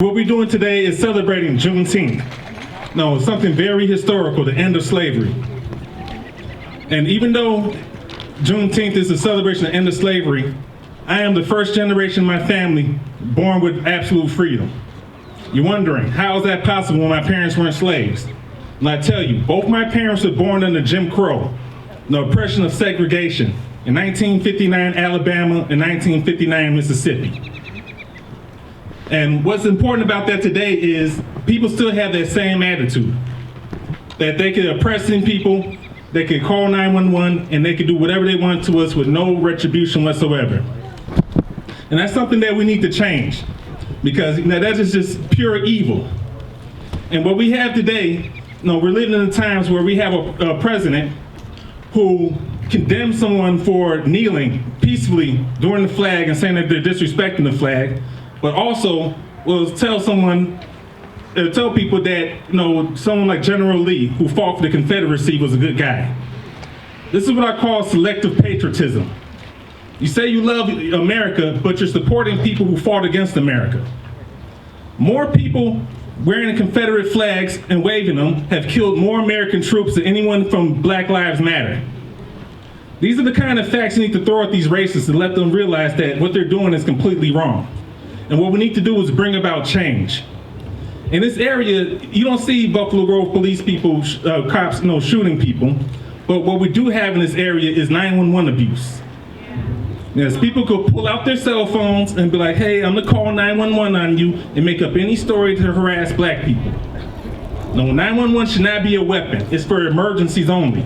What we're doing today is celebrating Juneteenth. No, something very historical, the end of slavery. And even though Juneteenth is a celebration of the end of slavery, I am the first generation in my family born with absolute freedom. You're wondering, how is that possible when my parents weren't slaves? And I tell you, both my parents were born under Jim Crow, the oppression of segregation, in 1959 Alabama and 1959 Mississippi. And what's important about that today is people still have that same attitude, that they could oppress people, they could call 911, and they could do whatever they want to us with no retribution whatsoever. And that's something that we need to change, because that is just pure evil. And what we have today, we're living in times where we have a president who condemns someone for kneeling peacefully during the flag and saying that they're disrespecting the flag, but also will tell people that someone like General Lee, who fought for the Confederacy, was a good guy. This is what I call selective patriotism. You say you love America, but you're supporting people who fought against America. More people wearing Confederate flags and waving them have killed more American troops than anyone from Black Lives Matter. These are the kind of facts you need to throw at these racists and let them realize that what they're doing is completely wrong. And what we need to do is bring about change. In this area, you don't see Buffalo Grove police people, cops, shooting people. But what we do have in this area is 911 abuse. Yes, people could pull out their cell phones and be like, hey, I'm gonna call 911 on you and make up any story to harass black people. No, 911 should not be a weapon. It's for emergencies only.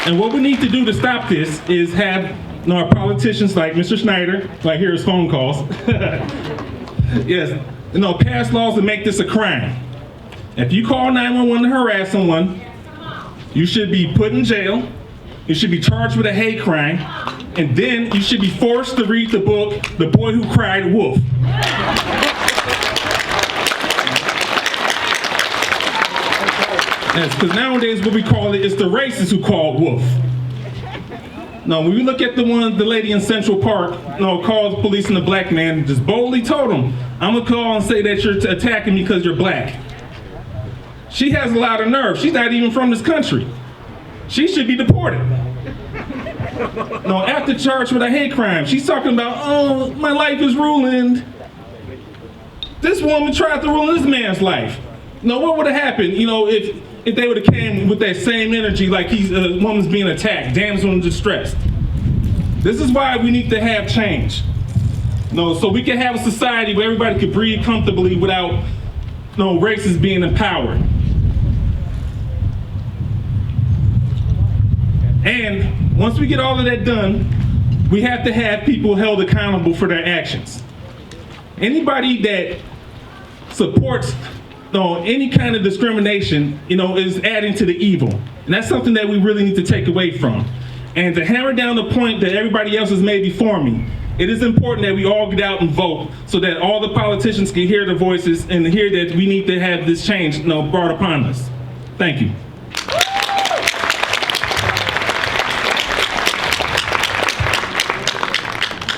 And what we need to do to stop this is have our politicians like Mr. Schneider, I hear his phone calls, yes, pass laws that make this a crime. If you call 911 to harass someone, you should be put in jail, you should be charged with a hate crime, and then you should be forced to read the book, The Boy Who Cried Wolf. Yes, because nowadays what we call it is the racists who call wolf. No, when we look at the lady in Central Park, called the police and the black man, just boldly told him, I'm gonna call and say that you're attacking me because you're black. She has a lot of nerve. She's not even from this country. She should be deported. After charged with a hate crime, she's talking about, oh, my life is ruined. This woman tried to ruin this man's life. What would have happened, if they would have came with that same energy like a woman's being attacked, damsel in distress? This is why we need to have change. So we can have a society where everybody could breathe comfortably without racists being empowered. And once we get all of that done, we have to have people held accountable for their actions. Anybody that supports any kind of discrimination, is adding to the evil. And that's something that we really need to take away from. And to hammer down the point that everybody else has made before me, it is important that we all get out and vote so that all the politicians can hear the voices and hear that we need to have this change, brought upon us. Thank you.